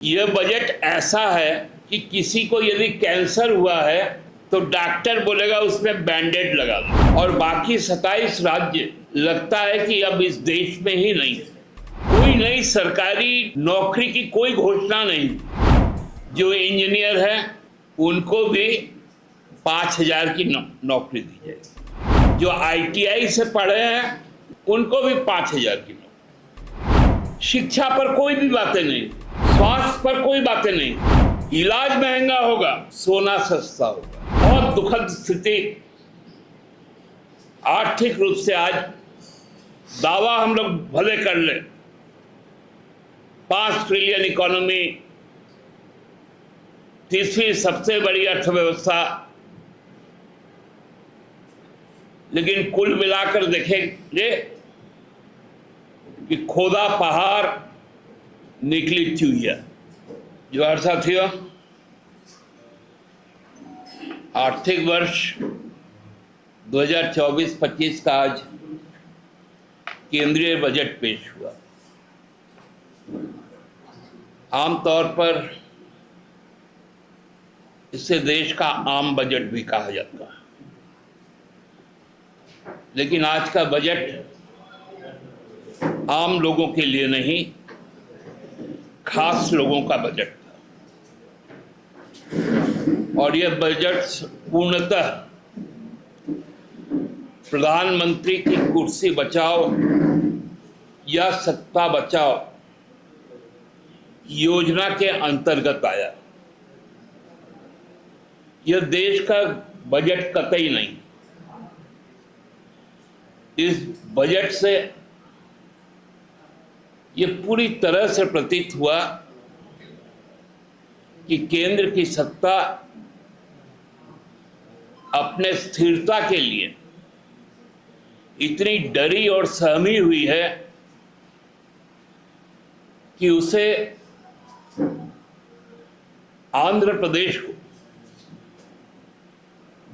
यह बजट ऐसा है कि किसी को यदि कैंसर हुआ है तो डॉक्टर बोलेगा उसमें बैंडेड लगा दो, और बाकी 27 राज्य लगता है कि अब इस देश में ही नहीं है। कोई नई सरकारी नौकरी की कोई घोषणा नहीं। जो इंजीनियर हैं उनको भी 5,000 की नौकरी दी जाएगी। जो ITI से पढ़े हैं उनको भी 5,000 की नौकरी। शिक्षा पर कोई भी बातें नहीं, स्वास्थ्य पर कोई बातें नहीं, इलाज महंगा होगा, सोना सस्ता होगा। बहुत दुखद स्थिति। आर्थिक रूप से आज दावा हम लोग भले कर ले, 5 ट्रिलियन इकोनॉमी, तीसरी सबसे बड़ी अर्थव्यवस्था, लेकिन कुल मिलाकर देखेंगे कि खोदा पहाड़ निकली चूहिया। जोहार साथियों, आर्थिक वर्ष 2024-25 का आज केंद्रीय बजट पेश हुआ। आमतौर पर इसे देश का आम बजट भी कहा जाता है, लेकिन आज का बजट आम लोगों के लिए नहीं, खास लोगों का बजट था। और यह बजट पूर्णतः प्रधानमंत्री की कुर्सी बचाओ या सत्ता बचाओ योजना के अंतर्गत आया। यह देश का बजट कतई नहीं। इस बजट से यह पूरी तरह से प्रतीत हुआ कि केंद्र की सत्ता अपने स्थिरता के लिए इतनी डरी और सहमी हुई है कि उसे आंध्र प्रदेश को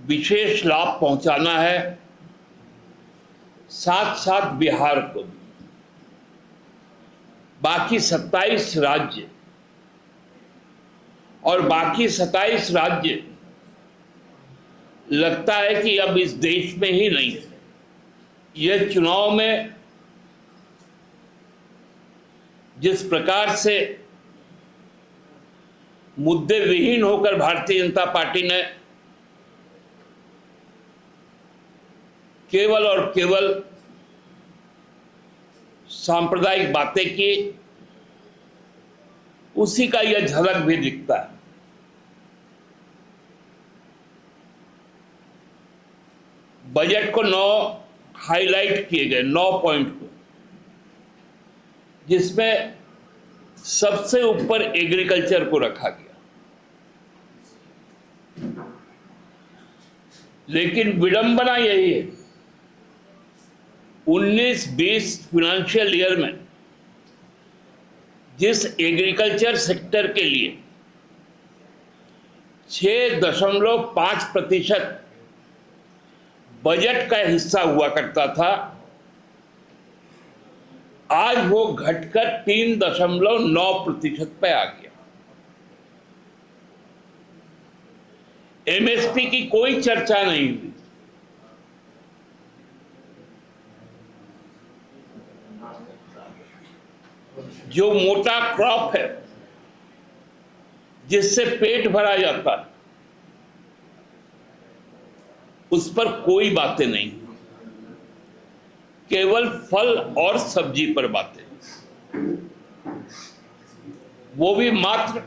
विशेष लाभ पहुंचाना है, साथ साथ बिहार को भी। बाकी 27 राज्य और बाकी 27 राज्य लगता है कि अब इस देश में ही नहीं है। यह चुनाव में जिस प्रकार से मुद्दे विहीन होकर भारतीय जनता पार्टी ने केवल और केवल सांप्रदायिक बातें की, उसी का यह झलक भी दिखता है। बजट को 9 हाईलाइट किए गए, 9 पॉइंट को, जिसमें सबसे ऊपर एग्रीकल्चर को रखा गया। लेकिन विडंबना यही है, 19-20 फाइनेंशियल ईयर में जिस एग्रीकल्चर सेक्टर के लिए 6.5% बजट का हिस्सा हुआ करता था, आज वो घटकर 3.9% पे आ गया। MSP की कोई चर्चा नहीं हुई। जो मोटा क्रॉप है, जिससे पेट भरा जाता है, उस पर कोई बातें नहीं, केवल फल और सब्जी पर बातें, वो भी मात्र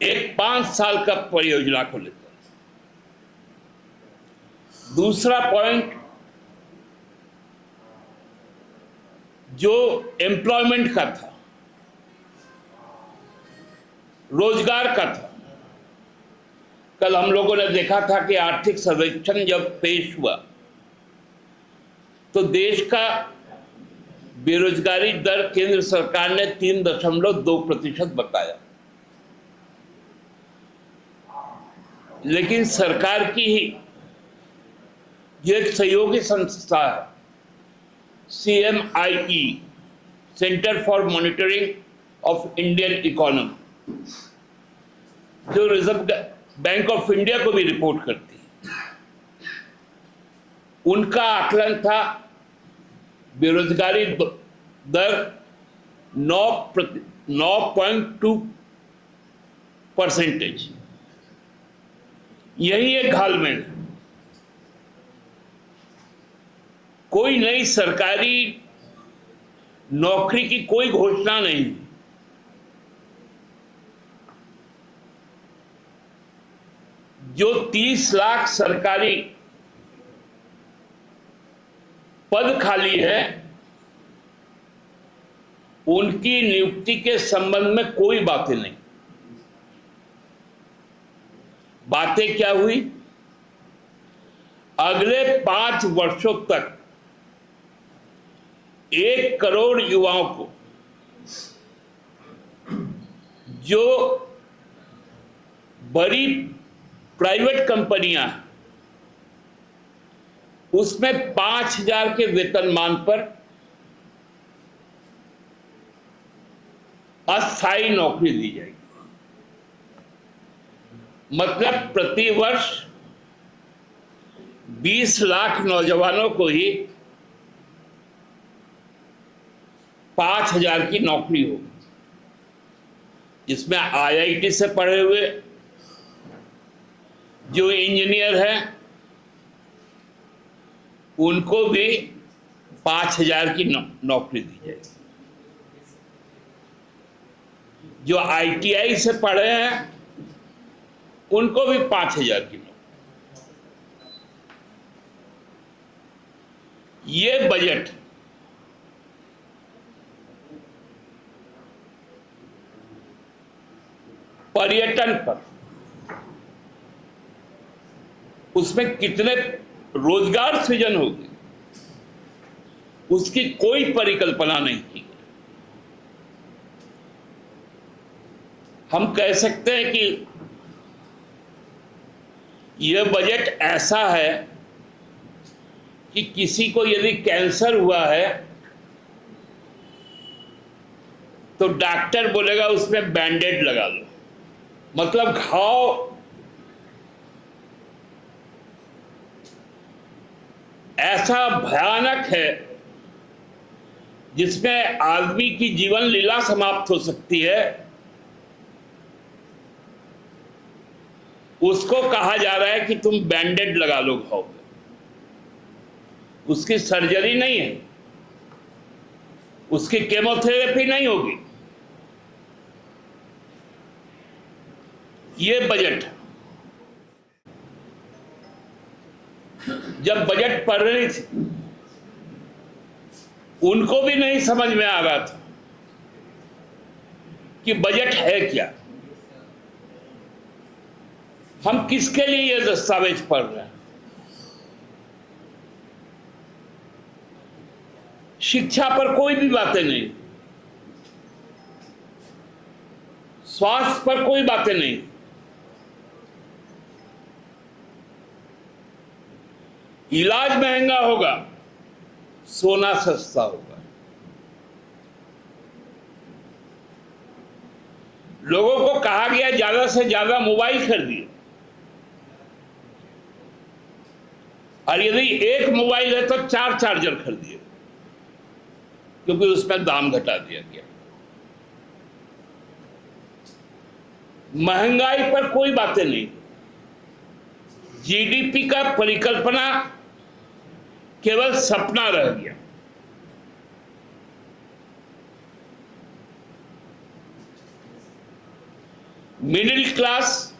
एक 5 साल का परियोजना को लेकर। दूसरा पॉइंट जो एम्प्लॉयमेंट का था, रोजगार का था। कल हम लोगों ने देखा था कि आर्थिक सर्वेक्षण जब पेश हुआ तो देश का बेरोजगारी दर केंद्र सरकार ने 3.2% बताया। लेकिन सरकार की ही ये एक सहयोगी संस्था है CMIE, centre for monitoring of Indian economy, जो रिजर्व बैंक ऑफ इंडिया को भी रिपोर्ट करती है, उनका आकलन था बेरोजगारी दर 9.2%। यही एक घालमेल है। कोई नई सरकारी नौकरी की कोई घोषणा नहीं। जो 30 लाख सरकारी पद खाली है, उनकी नियुक्ति के संबंध में कोई बातें नहीं। बातें क्या हुई? अगले 5 वर्षों तक 1 करोड़ युवाओं को जो बड़ी प्राइवेट कंपनियां उसमें 5,000 के वेतनमान पर अस्थायी नौकरी दी जाएगी। मतलब प्रति वर्ष 20 लाख नौजवानों को ही 5,000 की नौकरी होगी, जिसमें IIT से पढ़े हुए जो इंजीनियर हैं उनको भी 5,000 की नौकरी दी जाएगी। जो ITI से पढ़े हैं उनको भी 5,000 की नौकरी। ये बजट पर्यटन पर, उसमें कितने रोजगार सृजन होगी, उसकी कोई परिकल्पना नहीं की गई। हम कह सकते हैं कि यह बजट ऐसा है कि किसी को यदि कैंसर हुआ है तो डॉक्टर बोलेगा उसमें बैंडेड लगा लो। मतलब घाव ऐसा भयानक है जिसमें आदमी की जीवन लीला समाप्त हो सकती है, उसको कहा जा रहा है कि तुम बैंडेड लगा लो घाव पे। उसकी सर्जरी नहीं है, उसकी केमोथेरेपी नहीं होगी। ये बजट, जब बजट पढ़ रही थी उनको भी नहीं समझ में आ रहा था कि बजट है क्या, हम किसके लिए ये दस्तावेज पढ़ रहे हैं। शिक्षा पर कोई भी बातें नहीं, स्वास्थ्य पर कोई बातें नहीं, इलाज महंगा होगा, सोना सस्ता होगा। लोगों को कहा गया ज्यादा से ज्यादा मोबाइल खरीदिए, और यदि एक मोबाइल है तो 4 चार्जर खरीदिए, क्योंकि उसमें दाम घटा दिया गया। महंगाई पर कोई बातें नहीं। GDP का परिकल्पना केवल सपना रह गया। मिडिल क्लास,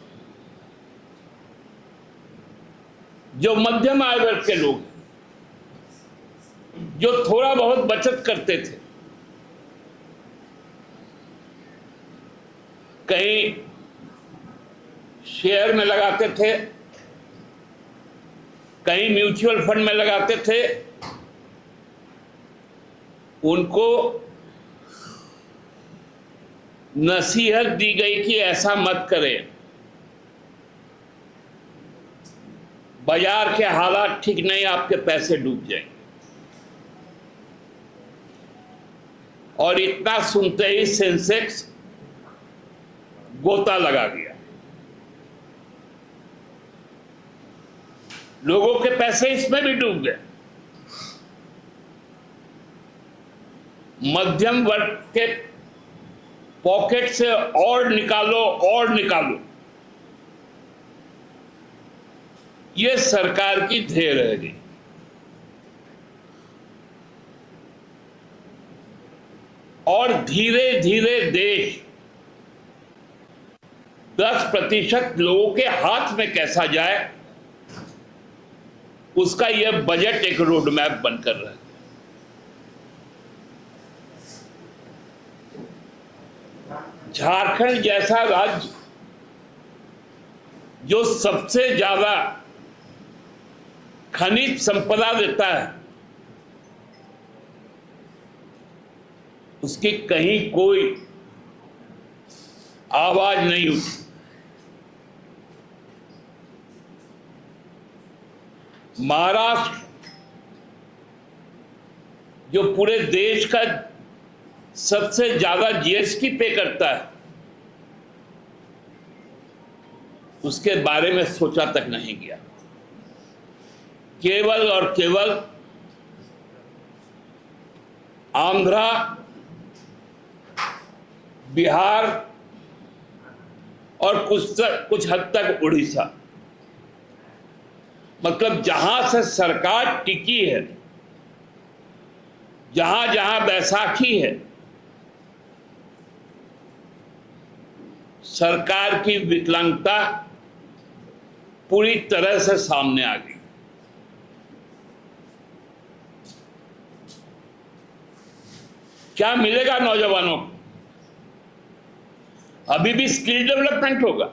जो मध्यम आय वर्ग के लोग, जो थोड़ा बहुत बचत करते थे, कहीं शेयर में लगाते थे, कहीं म्यूचुअल फंड में लगाते थे, उनको नसीहत दी गई कि ऐसा मत करें, बाजार के हालात ठीक नहीं, आपके पैसे डूब जाएंगे। और इतना सुनते ही सेंसेक्स गोता लगा गया। लोगों के पैसे इसमें भी डूब गए। मध्यम वर्ग के पॉकेट से और निकालो, ये सरकार की ध्येय रहेगी। और धीरे धीरे देश 10% लोगों के हाथ में कैसा जाए, उसका यह बजट एक रोड मैप बनकर रह गया। झारखंड जैसा राज्य जो सबसे ज्यादा खनिज संपदा देता है, उसकी कहीं कोई आवाज नहीं उठी। महाराष्ट्र जो पूरे देश का सबसे ज्यादा जीएसटी पे करता है, उसके बारे में सोचा तक नहीं गया। केवल और केवल आंध्रा, बिहार और कुछ हद तक उड़ीसा, मतलब जहां से सरकार टिकी है, जहां जहां बैसाखी है, सरकार की विकलांगता पूरी तरह से सामने आ गई। क्या मिलेगा नौजवानों को? अभी भी स्किल डेवलपमेंट होगा।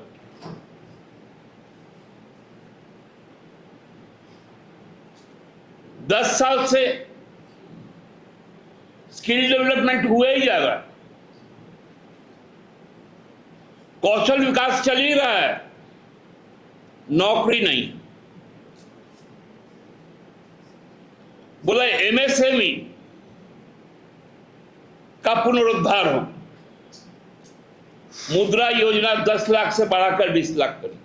दस साल से स्किल डेवलपमेंट हुए ही जा रहा है, कौशल विकास चल ही रहा है, नौकरी नहीं। बोला एमएसएमई का पुनरुद्धार हो, मुद्रा योजना 10 लाख से बढ़ाकर 20 लाख कर दी।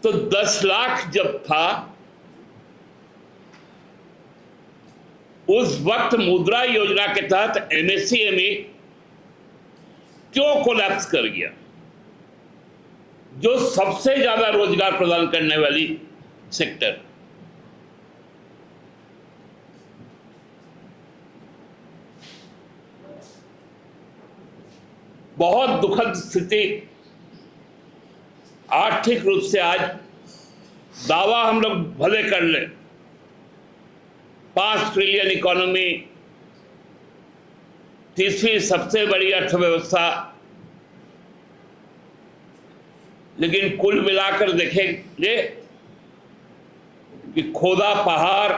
तो 10 लाख जब था, उस वक्त मुद्रा योजना के तहत एमएसएमई क्यों कोलैप्स कर गया, जो सबसे ज्यादा रोजगार प्रदान करने वाली सेक्टर। बहुत दुखद स्थिति। आर्थिक रूप से आज दावा हम लोग भले कर ले, 5 ट्रिलियन इकोनॉमी, तीसरी सबसे बड़ी अर्थव्यवस्था, लेकिन कुल मिलाकर देखेंगे कि खोदा पहाड़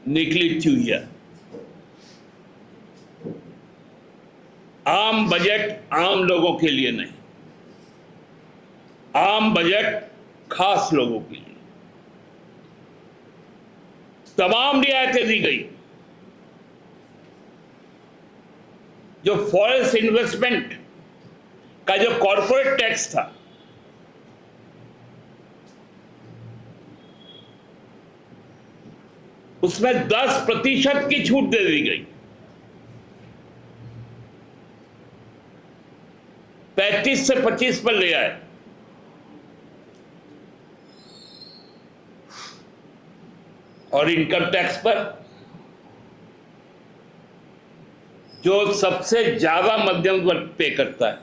निकली चूहिया। आम बजट आम लोगों के लिए नहीं, आम बजट खास लोगों के लिए। तमाम रियायतें दी गई। जो फॉरेस्ट इन्वेस्टमेंट का जो कॉर्पोरेट टैक्स था, उसमें 10% की छूट दे दी गई। 35 से 25 पर ले आए। और इनकम टैक्स पर जो सबसे ज्यादा मध्यम वर्ग पे करता है,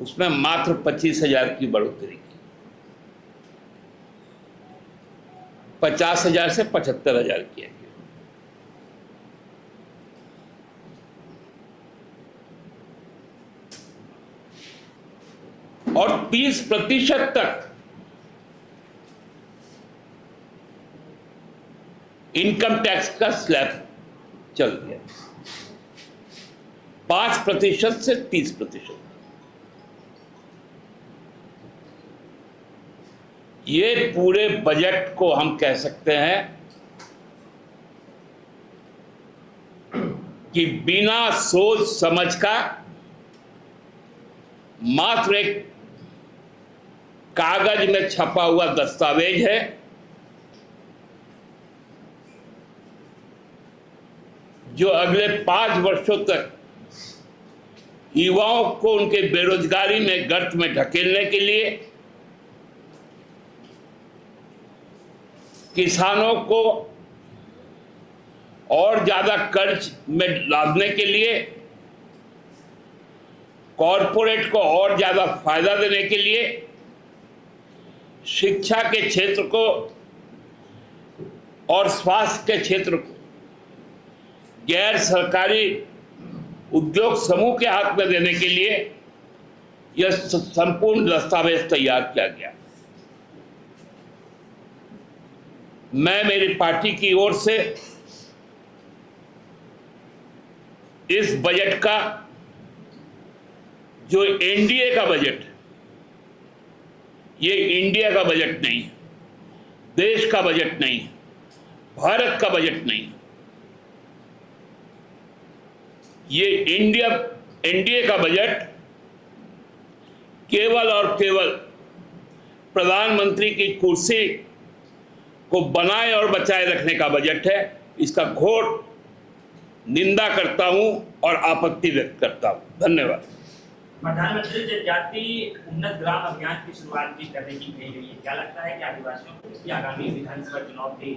उसमें मात्र 25,000 की बढ़ोतरी की, 50,000 से 75,000 किया गया। और 30% तक इनकम टैक्स का स्लैब चल गया, 5% से 30%। ये पूरे बजट को हम कह सकते हैं कि बिना सोच समझ का मात्र एक कागज में छपा हुआ दस्तावेज है। जो अगले 5 वर्षों तक युवाओं को उनके बेरोजगारी में गर्त में ढकेलने के लिए, किसानों को और ज्यादा कर्ज में लादने के लिए, कॉरपोरेट को और ज्यादा फायदा देने के लिए, शिक्षा के क्षेत्र को और स्वास्थ्य के क्षेत्र को गैर सरकारी उद्योग समूह के हाथ में देने के लिए यह संपूर्ण दस्तावेज तैयार किया गया। मैं मेरी पार्टी की ओर से इस बजट का, जो एनडीए का बजट है, ये इंडिया का बजट नहीं है, देश का बजट नहीं है, भारत का बजट नहीं है, ये एनडीए का बजट केवल और केवल प्रधानमंत्री की कुर्सी को बनाए और बचाए रखने का बजट है। इसका घोर निंदा करता हूं और आपत्ति व्यक्त करता हूं। धन्यवाद। प्रधानमंत्री जनजाति उन्नत ग्राम अभियान की शुरुआत भी करने की कही गई है। क्या लगता है कि आदिवासियों को इसकी आगामी विधानसभा चुनाव के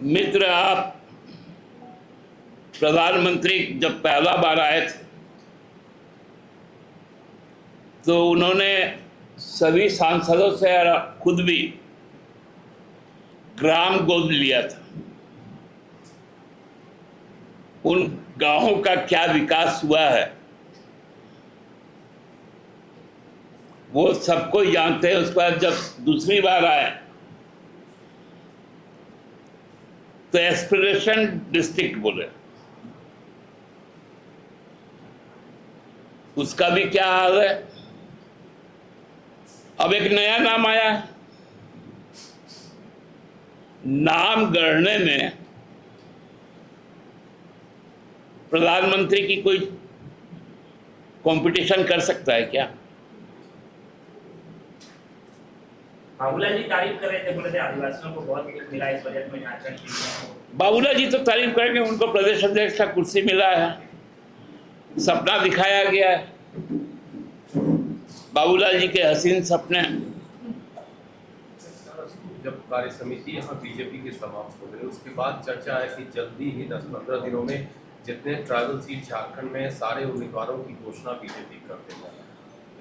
मित्र, आप प्रधानमंत्री जब पहला बार आए थे तो उन्होंने सभी सांसदों से खुद भी ग्राम गोद लिया था। उन गांवों का क्या विकास हुआ है वो सबको जानते हैं। उस पर जब दूसरी बार आए तो एस्पिरेशन डिस्ट्रिक्ट बोले, उसका भी क्या हाल है। अब एक नया नाम आया। नाम गढ़ने में प्रधानमंत्री की कोई कंपटीशन कर सकता है क्या? बाबूलाल जी तारीफ कर रहे थे, बोले थे आदिवासियों को बहुत कुछ मिला इस बजट में झारखंड की। बाबूलाल जी तो तारीफ करेंगे, उनको प्रदेश अध्यक्ष का कुर्सी मिला है, सपना दिखाया गया है। बाबूलाल जी के हसीन सपने। जब कार्य समिति यहाँ बीजेपी की समाप्त हो गई उसके बाद चर्चा है कि जल्दी ही 10-15 दिनों में जितने ट्राइबल सीट झारखंड में सारे उम्मीदवारों की घोषणा बीजेपी कर देगा।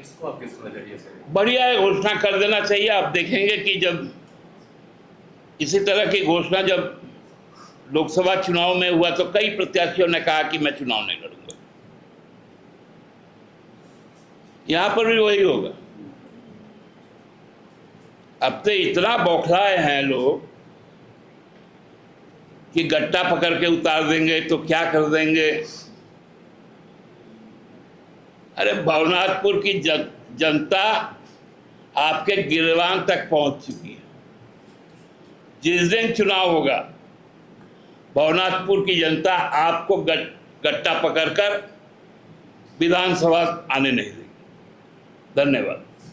इसको आप किस नजरिए से? बढ़िया है, घोषणा कर देना चाहिए। आप देखेंगे कि जब इसी तरह की घोषणा जब लोकसभा चुनाव में हुआ तो कई प्रत्याशियों ने कहा कि मैं चुनाव नहीं लड़ूंगा। यहां पर भी वही होगा। अब तो इतना बौखलाए हैं लोग कि गट्टा पकड़ के उतार देंगे तो क्या कर देंगे। अरे भवनाथपुर की जनता आपके गिरवान तक पहुंच चुकी है। जिस दिन चुनाव होगा भवनाथपुर की जनता आपको गट्टा पकड़कर विधानसभा आने नहीं देगी। धन्यवाद।